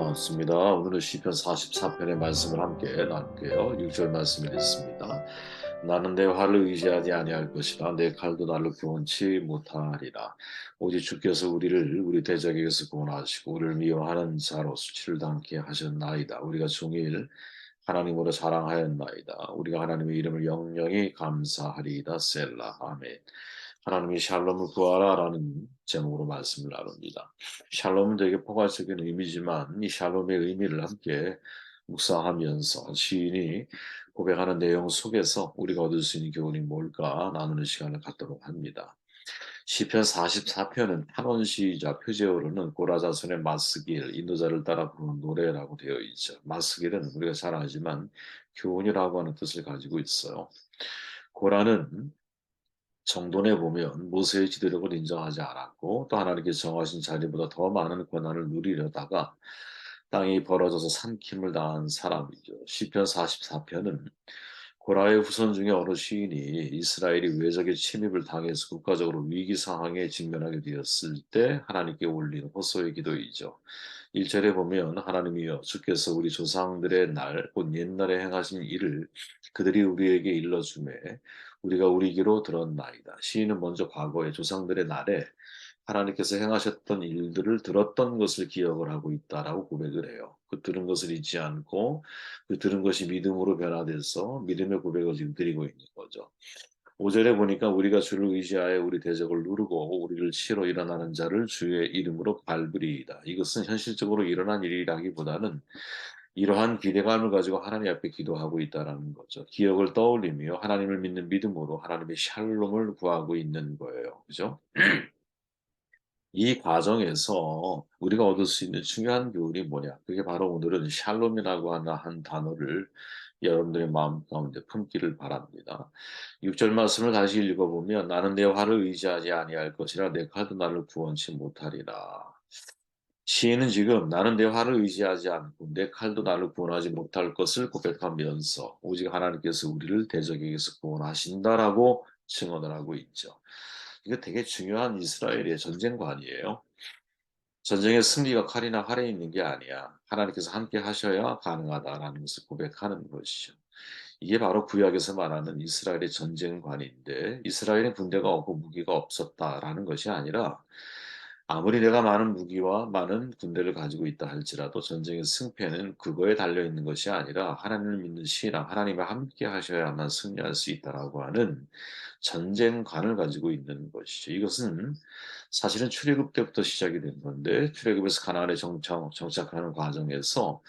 반갑습니다. 오늘은 시편 44편의 말씀을 함께 나눌게요. 6절 말씀이 있습니다. 나는 내 활을 의지하지 아니할 것이라 내 칼도 나를 구원치 못하리라. 오직 주께서 우리를 우리 대적에게서 구원하시고 우리를 미워하는 자로 수치를 당케 하셨나이다. 우리가 종일 하나님으로 자랑하였나이다. 우리가 하나님의 이름을 영영히 감사하리이다. 셀라. 아멘. 하나님이 샬롬을 구하라라는 제목으로 말씀을 나눕니다. 샬롬은 되게 포괄적인 의미지만 이 샬롬의 의미를 함께 묵상하면서 시인이 고백하는 내용 속에서 우리가 얻을 수 있는 교훈이 뭘까 나누는 시간을 갖도록 합니다. 시편 44편은 탄원시이자 표제어로는 고라자손의 마스길, 인도자를 따라 부르는 노래라고 되어 있죠. 마스길은 우리가 잘 알지만 교훈이라고 하는 뜻을 가지고 있어요. 고라는 정돈해 보면 모세의 지도력을 인정하지 않았고 또 하나님께서 정하신 자리보다 더 많은 권한을 누리려다가 땅이 벌어져서 삼킴을 당한 사람이죠. 시편 44편은 고라의 후손 중에 어느 시인이 이스라엘이 외적의 침입을 당해서 국가적으로 위기 상황에 직면하게 되었을 때 하나님께 올린 호소의 기도이죠. 1절에 보면 하나님이여 주께서 우리 조상들의 날, 곧 옛날에 행하신 일을 그들이 우리에게 일러주매 우리가 우리기로 들었나이다. 시인은 먼저 과거의 조상들의 날에 하나님께서 행하셨던 일들을 들었던 것을 기억을 하고 있다라고 고백을 해요. 그 들은 것을 잊지 않고 그 들은 것이 믿음으로 변화돼서 믿음의 고백을 지금 드리고 있는 거죠. 5절에 보니까 우리가 주를 의지하여 우리 대적을 누르고 우리를 치러 일어나는 자를 주의 이름으로 밟으리이다. 이것은 현실적으로 일어난 일이라기보다는 이러한 기대감을 가지고 하나님 앞에 기도하고 있다라는 거죠. 기억을 떠올리며 하나님을 믿는 믿음으로 하나님의 샬롬을 구하고 있는 거예요. 그죠? 이 과정에서 우리가 얻을 수 있는 중요한 교훈이 뭐냐? 그게 바로 오늘은 샬롬이라고 하는 한 단어를 여러분들의 마음 가운데 품기를 바랍니다. 6절 말씀을 다시 읽어보면 나는 내 활을 의지하지 아니할 것이라 내 칼도 나를 구원치 못하리라. 시인은 지금 나는 내 활을 의지하지 않고 내 칼도 나를 구원하지 못할 것을 고백하면서 오직 하나님께서 우리를 대적에게서 구원하신다라고 증언을 하고 있죠. 이거 되게 중요한 이스라엘의 전쟁관이에요. 전쟁의 승리가 칼이나 활에 있는 게 아니야. 하나님께서 함께 하셔야 가능하다라는 것을 고백하는 것이죠. 이게 바로 구약에서 말하는 이스라엘의 전쟁관인데 이스라엘의 군대가 없고 무기가 없었다라는 것이 아니라 아무리 내가 많은 무기와 많은 군대를 가지고 있다 할지라도 전쟁의 승패는 그거에 달려 있는 것이 아니라 하나님을 믿는 신앙, 하나님과 함께 하셔야만 승리할 수 있다라고 하는 전쟁관을 가지고 있는 것이죠. 이것은 사실은 출애굽 때부터 시작이 된 건데 출애굽에서 가나안에 정착하는 과정에서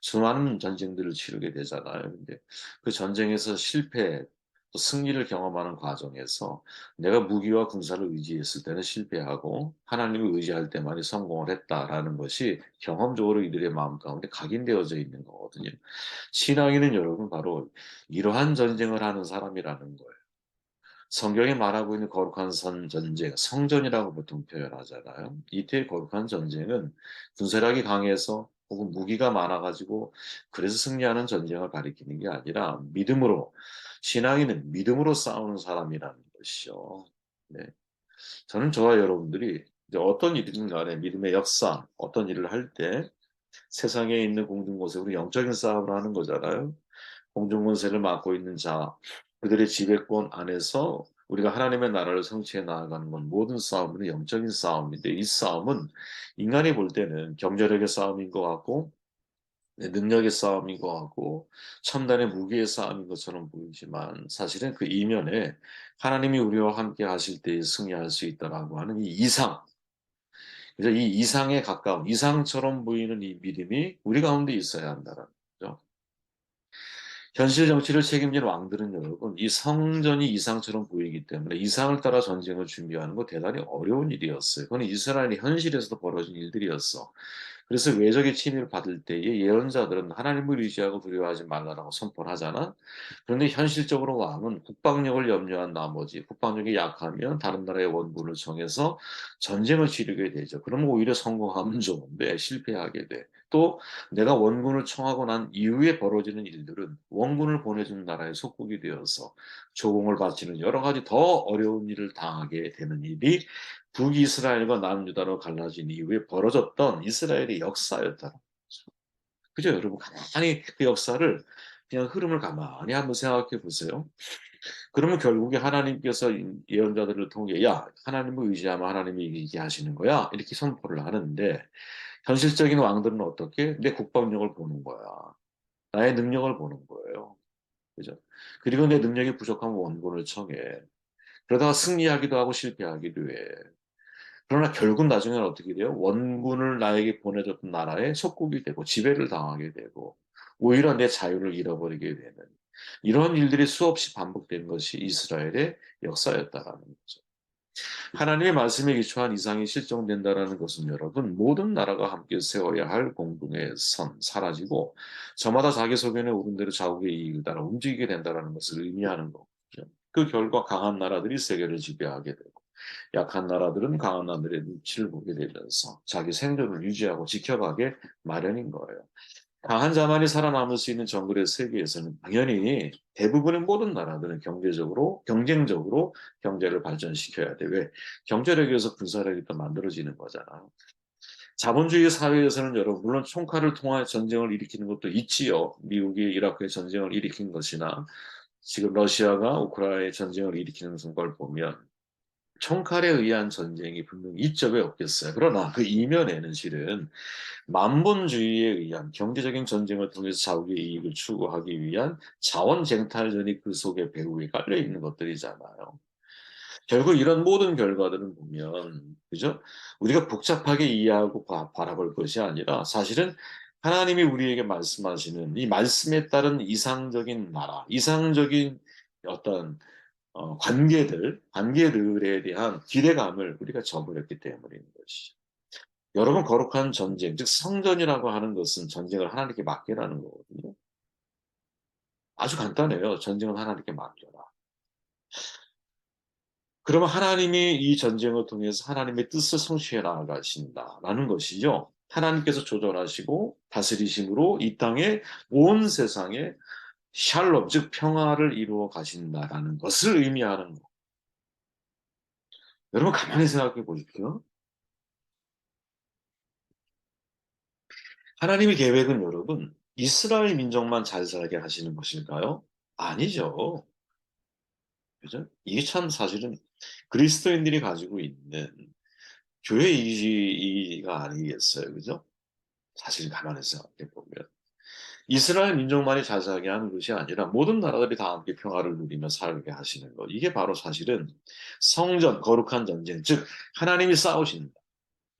수많은 전쟁들을 치르게 되잖아요. 근데 그 전쟁에서 실패, 또 승리를 경험하는 과정에서 내가 무기와 군사를 의지했을 때는 실패하고 하나님을 의지할 때만이 성공을 했다라는 것이 경험적으로 이들의 마음 가운데 각인되어져 있는 거거든요. 신앙인은 여러분 바로 이러한 전쟁을 하는 사람이라는 거예요. 성경이 말하고 있는 거룩한 전쟁, 성전이라고 보통 표현하잖아요. 이때의 거룩한 전쟁은 군사력이 강해서 혹은 무기가 많아가지고 그래서 승리하는 전쟁을 가리키는 게 아니라 믿음으로, 신앙인은 믿음으로 싸우는 사람이라는 것이죠. 네. 저는 저와 여러분들이 이제 어떤 일이든 간에 믿음의 역사, 어떤 일을 할 때 세상에 있는 공중권세로 영적인 싸움을 하는 거잖아요. 공중권세를 맡고 있는 자, 그들의 지배권 안에서 우리가 하나님의 나라를 성취해 나아가는 건 모든 싸움은 영적인 싸움인데 이 싸움은 인간이 볼 때는 경제력의 싸움인 것 같고 능력의 싸움인 것 같고 첨단의 무기의 싸움인 것처럼 보이지만 사실은 그 이면에 하나님이 우리와 함께 하실 때에 승리할 수 있다라고 하는 이 이상, 그래서 이 이상에 가까운 이상처럼 보이는 이 믿음이 우리 가운데 있어야 한다는 거죠. 현실 정치를 책임진 왕들은 여러분, 이 성전이 이상처럼 보이기 때문에 이상을 따라 전쟁을 준비하는 거 대단히 어려운 일이었어요. 그건 이스라엘의 현실에서도 벌어진 일들이었어. 그래서 외적의 침입을 받을 때에 예언자들은 하나님을 의지하고 두려워하지 말라라고 선포를 하잖아. 그런데 현실적으로 왕은 국방력을 염려한 나머지 국방력이 약하면 다른 나라의 원군을 정해서 전쟁을 치르게 되죠. 그러면 오히려 성공하면 좋은데 실패하게 돼. 또 내가 원군을 청하고 난 이후에 벌어지는 일들은 원군을 보내준 나라의 속국이 되어서 조공을 바치는 여러 가지 더 어려운 일을 당하게 되는 일이 북이스라엘과 남유다로 갈라진 이후에 벌어졌던 이스라엘의 역사였다. 그죠? 여러분 가만히 그 역사를 그냥 흐름을 가만히 한번 생각해 보세요. 그러면 결국에 하나님께서 예언자들을 통해 야 하나님을 의지하면 하나님이 이기게 하시는 거야 이렇게 선포를 하는데 현실적인 왕들은 어떻게 내 국방력을 보는 거야. 나의 능력을 보는 거예요. 그죠? 그리고 내 능력이 부족하면 원군을 청해. 그러다가 승리하기도 하고 실패하기도 해. 그러나 결국 나중에는 어떻게 돼요? 원군을 나에게 보내줬던 나라의 속국이 되고 지배를 당하게 되고 오히려 내 자유를 잃어버리게 되는 이런 일들이 수없이 반복된 것이 이스라엘의 역사였다라는 거죠. 하나님의 말씀에 기초한 이상이 실종된다라는 것은 여러분 모든 나라가 함께 세워야 할 공동의 선 사라지고 저마다 자기 소견에 오른 대로 자국의 이익을 따라 움직이게 된다라는 것을 의미하는 거죠. 그 결과 강한 나라들이 세계를 지배하게 되고 약한 나라들은 강한 나라들의 눈치를 보게 되면서 자기 생존을 유지하고 지켜가게 마련인 거예요. 강한 자만이 살아남을 수 있는 정글의 세계에서는 당연히 대부분의 모든 나라들은 경제적으로, 경쟁적으로 경제를 발전시켜야 돼. 왜? 경제력에 의해서 군사력이 또 만들어지는 거잖아. 자본주의 사회에서는 여러분, 물론 총칼을 통해 전쟁을 일으키는 것도 있지요. 미국이 이라크에 전쟁을 일으킨 것이나 지금 러시아가 우크라이나에 전쟁을 일으키는 걸 보면 총칼에 의한 전쟁이 분명히 있죠. 왜 없겠어요? 그러나 그 이면에는 실은 만본주의에 의한 경제적인 전쟁을 통해서 자국의 이익을 추구하기 위한 자원 쟁탈전이 그 속에 배후에 깔려 있는 것들이잖아요. 결국 이런 모든 결과들은 보면, 그죠? 우리가 복잡하게 이해하고 바라볼 것이 아니라 사실은 하나님이 우리에게 말씀하시는 이 말씀에 따른 이상적인 나라, 이상적인 어떤 관계들에 대한 기대감을 우리가 저버렸기 때문인 것이죠. 여러분 거룩한 전쟁, 즉 성전이라고 하는 것은 전쟁을 하나님께 맡기라는 거거든요. 아주 간단해요. 전쟁은 하나님께 맡겨라. 그러면 하나님이 이 전쟁을 통해서 하나님의 뜻을 성취해 나가신다라는 것이죠. 하나님께서 조절하시고 다스리심으로 이 땅에 온 세상에 샬롬, 즉 평화를 이루어 가신다라는 것을 의미하는 거. 여러분 가만히 생각해 보십시오. 하나님의 계획은 여러분 이스라엘 민족만 잘 살게 하시는 것일까요? 아니죠. 그죠? 이게 참 사실은 그리스도인들이 가지고 있는 교회 이지가 아니겠어요. 그죠? 사실 가만히 생각해 보면. 이스라엘 민족만이 잘 살게 하는 것이 아니라 모든 나라들이 다 함께 평화를 누리며 살게 하시는 것. 이게 바로 사실은 성전, 거룩한 전쟁, 즉 하나님이 싸우신다.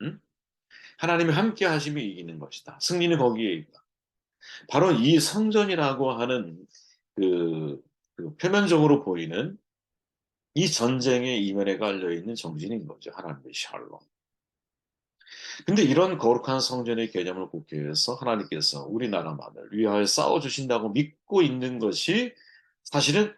응? 하나님이 함께 하심이 이기는 것이다. 승리는 거기에 있다. 바로 이 성전이라고 하는 그, 그 표면적으로 보이는 이 전쟁의 이면에 깔려 있는 정신인 거죠. 하나님의 샬롬. 근데 이런 거룩한 성전의 개념을 국회에서 하나님께서 우리나라만을 위하여 싸워주신다고 믿고 있는 것이 사실은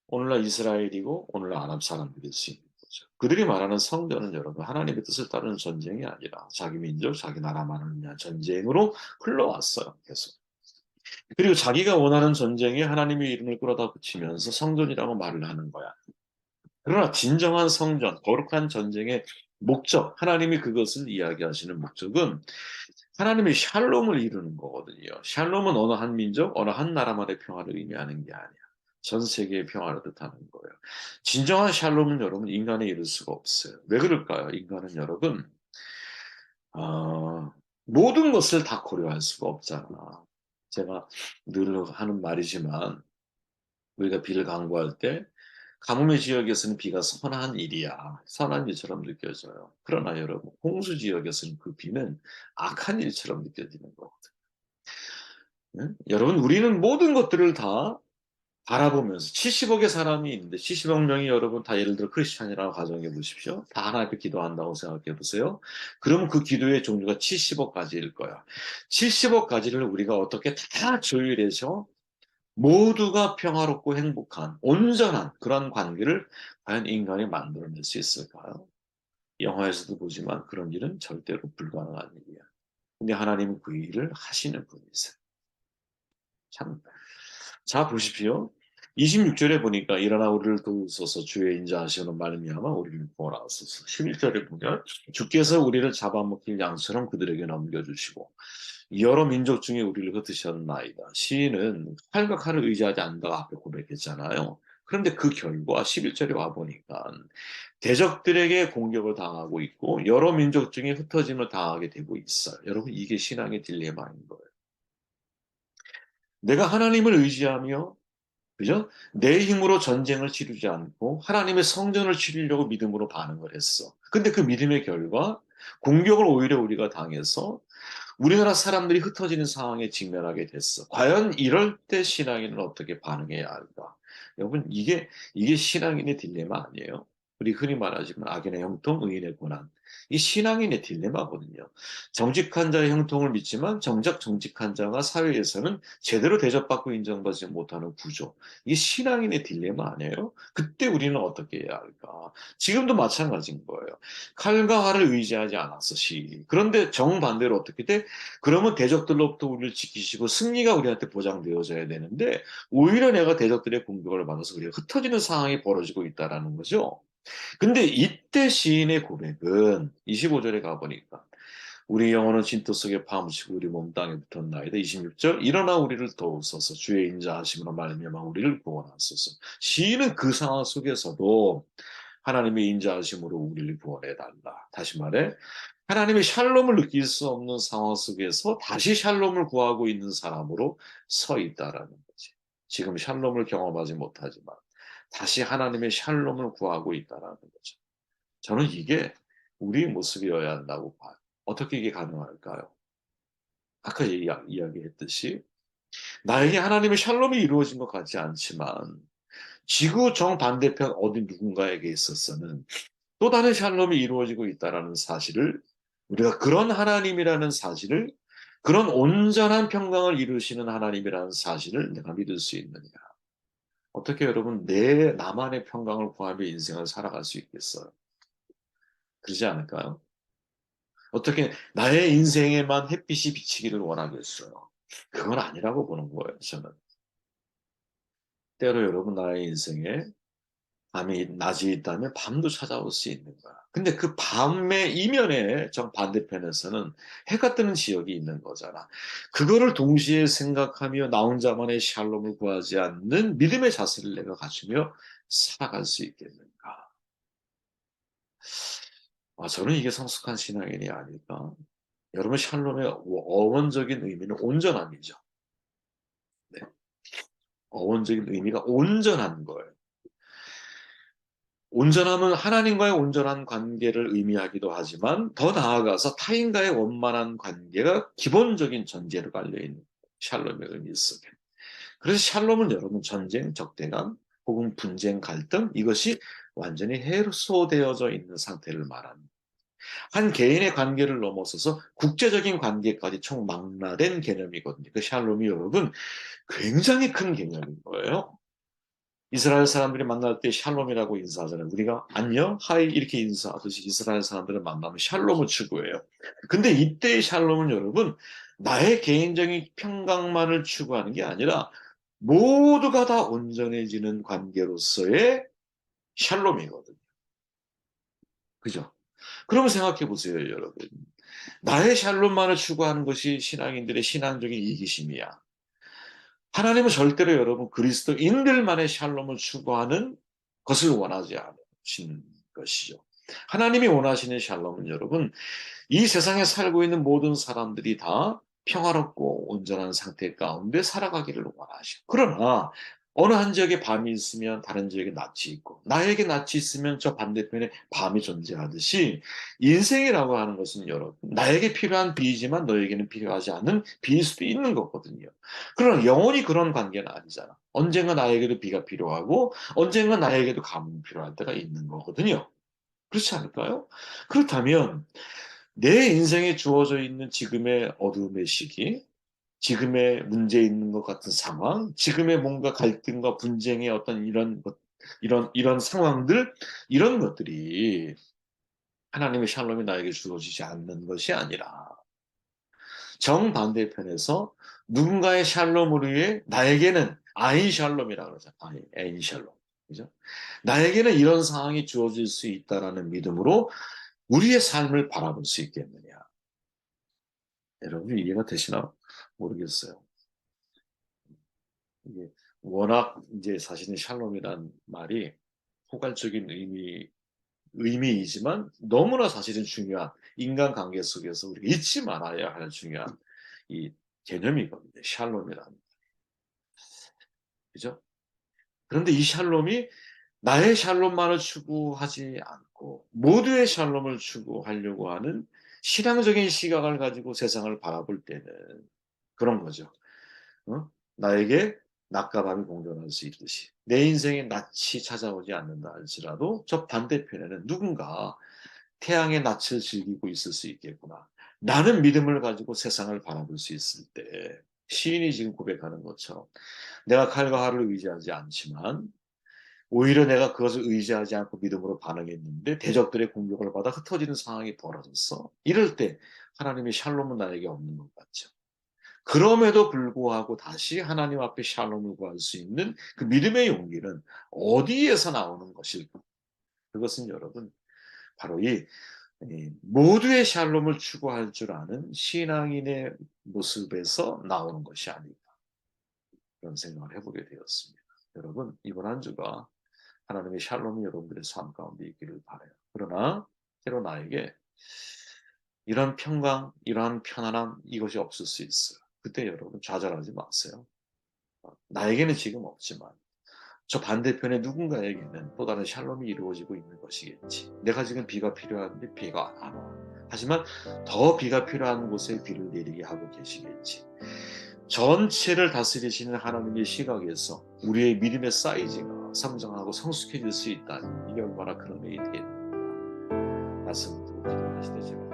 오늘날 이스라엘이고 오늘날 아랍 사람들일 수 있는 거죠. 그들이 말하는 성전은 여러분 하나님의 뜻을 따르는 전쟁이 아니라 자기 민족, 자기 나라만을 위한 전쟁으로 흘러왔어요. 계속. 그리고 자기가 원하는 전쟁에 하나님의 이름을 끌어다 붙이면서 성전이라고 말을 하는 거야. 그러나 진정한 성전, 거룩한 전쟁의 목적, 하나님이 그것을 이야기하시는 목적은 하나님의 샬롬을 이루는 거거든요. 샬롬은 어느 한 민족, 어느 한 나라만의 평화를 의미하는 게 아니야. 전 세계의 평화를 뜻하는 거예요. 진정한 샬롬은 여러분 인간에 이룰 수가 없어요. 왜 그럴까요? 인간은 여러분 어, 모든 것을 다 고려할 수가 없잖아. 제가 늘 하는 말이지만 우리가 비를 강구할 때 가뭄의 지역에서는 비가 선한 일이야. 선한 일처럼 느껴져요. 그러나 여러분, 홍수 지역에서는 그 비는 악한 일처럼 느껴지는 거거든. 요 여러분, 우리는 모든 것들을 다 바라보면서 70억의 사람이 있는데 70억 명이 여러분 다 예를 들어 크리스찬이라고 가정해 보십시오. 다 하나 앞에 기도한다고 생각해 보세요. 그러면 그 기도의 종류가 70억 가지일 거야. 70억 가지를 우리가 어떻게 다 조율해서 모두가 평화롭고 행복한 온전한 그런 관계를 과연 인간이 만들어낼 수 있을까요? 영화에서도 보지만 그런 일은 절대로 불가능한 일이야. 근데 하나님은 그 일을 하시는 분이세요. 참, 자 보십시오. 26절에 보니까 일어나 우리를 도우소서 주의 인자하시는 말미암아 우리를 구원하소서. 11절에 보면 주께서 우리를 잡아먹힐 양처럼 그들에게 넘겨주시고 여러 민족 중에 우리를 흩으셨나이다. 시인은 칼과 칼을 의지하지 않는다고 앞에 고백했잖아요. 그런데 그 결과 11절에 와보니까 대적들에게 공격을 당하고 있고 여러 민족 중에 흩어짐을 당하게 되고 있어요. 여러분 이게 신앙의 딜레마인 거예요. 내가 하나님을 의지하며 그죠? 내 힘으로 전쟁을 치르지 않고 하나님의 성전을 치르려고 믿음으로 반응을 했어. 근데 그 믿음의 결과 공격을 오히려 우리가 당해서 우리나라 사람들이 흩어지는 상황에 직면하게 됐어. 과연 이럴 때 신앙인은 어떻게 반응해야 할까? 여러분, 이게 신앙인의 딜레마 아니에요? 우리 흔히 말하지만 악인의 형통, 의인의 고난. 이 신앙인의 딜레마거든요. 정직한 자의 형통을 믿지만 정작 정직한 자가 사회에서는 제대로 대접받고 인정받지 못하는 구조. 이게 신앙인의 딜레마 아니에요? 그때 우리는 어떻게 해야 할까? 지금도 마찬가지인 거예요. 칼과 활을 의지하지 않았어, 시. 그런데 정반대로 어떻게 돼? 그러면 대적들로부터 우리를 지키시고 승리가 우리한테 보장되어져야 되는데 오히려 내가 대적들의 공격을 받아서 우리가 흩어지는 상황이 벌어지고 있다라는 거죠. 근데 이때 시인의 고백은 25절에 가보니까 우리 영혼은 진토 속에 파묻히고 우리 몸 땅에 붙었나이다. 26절 일어나 우리를 도우소서 주의 인자하심으로 말미암아 우리를 구원하소서. 시인은 그 상황 속에서도 하나님의 인자하심으로 우리를 구원해 달라. 다시 말해 하나님의 샬롬을 느낄 수 없는 상황 속에서 다시 샬롬을 구하고 있는 사람으로 서 있다라는 거지. 지금 샬롬을 경험하지 못하지만 다시 하나님의 샬롬을 구하고 있다라는 거죠. 저는 이게 우리의 모습이어야 한다고 봐요. 어떻게 이게 가능할까요? 아까 이야기했듯이 나에게 하나님의 샬롬이 이루어진 것 같지 않지만 지구 정반대편 어디 누군가에게 있어서는 또 다른 샬롬이 이루어지고 있다라는 사실을 우리가 그런 하나님이라는 사실을 그런 온전한 평강을 이루시는 하나님이라는 사실을 내가 믿을 수 있느냐. 어떻게 여러분 내 나만의 평강을 구하며 인생을 살아갈 수 있겠어요? 그러지 않을까요? 어떻게 나의 인생에만 햇빛이 비치기를 원하겠어요? 그건 아니라고 보는 거예요, 저는. 때로 여러분 나의 인생에 밤이 낮이 있다면 밤도 찾아올 수 있는 거야. 근데 그 밤의 이면에 정 반대편에서는 해가 뜨는 지역이 있는 거잖아. 그거를 동시에 생각하며 나 혼자만의 샬롬을 구하지 않는 믿음의 자세를 내가 갖추며 살아갈 수 있겠는가? 저는 이게 성숙한 신앙인이 아닐까? 여러분 샬롬의 어원적인 의미는 온전함이죠. 네. 어원적인 의미가 온전한 거예요. 온전함은 하나님과의 온전한 관계를 의미하기도 하지만 더 나아가서 타인과의 원만한 관계가 기본적인 전제로 깔려있는 샬롬의 의미 속에. 그래서 샬롬은 여러분 전쟁, 적대감, 혹은 분쟁, 갈등 이것이 완전히 해소되어져 있는 상태를 말합니다. 한 개인의 관계를 넘어서서 국제적인 관계까지 총망라된 개념이거든요. 그 샬롬이 여러분 굉장히 큰 개념인 거예요. 이스라엘 사람들이 만날 때 샬롬이라고 인사하잖아요. 우리가 안녕, 하이 이렇게 인사하듯이 이스라엘 사람들을 만나면 샬롬을 추구해요. 근데 이때의 샬롬은 여러분 나의 개인적인 평강만을 추구하는 게 아니라 모두가 다 온전해지는 관계로서의 샬롬이거든요. 그죠? 그러면 생각해 보세요, 여러분. 나의 샬롬만을 추구하는 것이 신앙인들의 신앙적인 이기심이야. 하나님은 절대로 여러분 그리스도인들만의 샬롬을 추구하는 것을 원하지 않으신 것이죠. 하나님이 원하시는 샬롬은 여러분 이 세상에 살고 있는 모든 사람들이 다 평화롭고 온전한 상태 가운데 살아가기를 원하시고 그러나 어느 한 지역에 밤이 있으면 다른 지역에 낮이 있고 나에게 낮이 있으면 저 반대편에 밤이 존재하듯이 인생이라고 하는 것은 여러분 나에게 필요한 비이지만 너에게는 필요하지 않은 비일 수도 있는 거거든요. 그러나 영원히 그런 관계는 아니잖아. 언젠가 나에게도 비가 필요하고 언젠가 나에게도 가뭄이 필요할 때가 있는 거거든요. 그렇지 않을까요? 그렇다면 내 인생에 주어져 있는 지금의 어두움의 시기, 지금의 문제 있는 것 같은 상황, 지금의 뭔가 갈등과 분쟁의 어떤 이런 것, 이런 상황들, 이런 것들이 하나님의 샬롬이 나에게 주어지지 않는 것이 아니라 정반대편에서 누군가의 샬롬을 위해 나에게는 아인샬롬이라고 그러잖아요. 아인샬롬. 그죠? 나에게는 이런 상황이 주어질 수 있다라는 믿음으로 우리의 삶을 바라볼 수 있겠느냐. 여러분 이해가 되시나 모르겠어요. 이게 워낙 이제 사실은 샬롬이란 말이 포괄적인 의미이지만 너무나 사실은 중요한 인간관계 속에서 우리가 잊지 말아야 할 중요한 이 개념이거든요. 샬롬이란. 그죠? 그런데 이 샬롬이 나의 샬롬만을 추구하지 않고 모두의 샬롬을 추구하려고 하는 신앙적인 시각을 가지고 세상을 바라볼 때는 그런 거죠. 나에게 낮과 밤이 공존할 수 있듯이 내 인생에 낯이 찾아오지 않는다 할지라도 저 반대편에는 누군가 태양의 낯을 즐기고 있을 수 있겠구나. 나는 믿음을 가지고 세상을 바라볼 수 있을 때 시인이 지금 고백하는 것처럼 내가 칼과 활을 의지하지 않지만 오히려 내가 그것을 의지하지 않고 믿음으로 반응했는데 대적들의 공격을 받아 흩어지는 상황이 벌어졌어. 이럴 때 하나님의 샬롬은 나에게 없는 것 같죠. 그럼에도 불구하고 다시 하나님 앞에 샬롬을 구할 수 있는 그 믿음의 용기는 어디에서 나오는 것일까? 그것은 여러분 바로 이 모두의 샬롬을 추구할 줄 아는 신앙인의 모습에서 나오는 것이 아닐까 그런 생각을 해보게 되었습니다. 여러분 이번 한 주가 하나님의 샬롬이 여러분들의 삶 가운데 있기를 바라요. 그러나 때로 나에게 이런 평강, 이러한 편안함 이것이 없을 수 있어요. 그때 여러분 좌절하지 마세요. 나에게는 지금 없지만 저 반대편에 누군가에게는 또 다른 샬롬이 이루어지고 있는 것이겠지. 내가 지금 비가 필요한데 비가 안 와. 하지만 더 비가 필요한 곳에 비를 내리게 하고 계시겠지. 전체를 다스리시는 하나님의 시각에서 우리의 믿음의 사이즈가 성장하고 성숙해질 수 있다니 이게 얼마나 큰 은혜이 되겠는가 말씀을 듣고 기도하시되 제가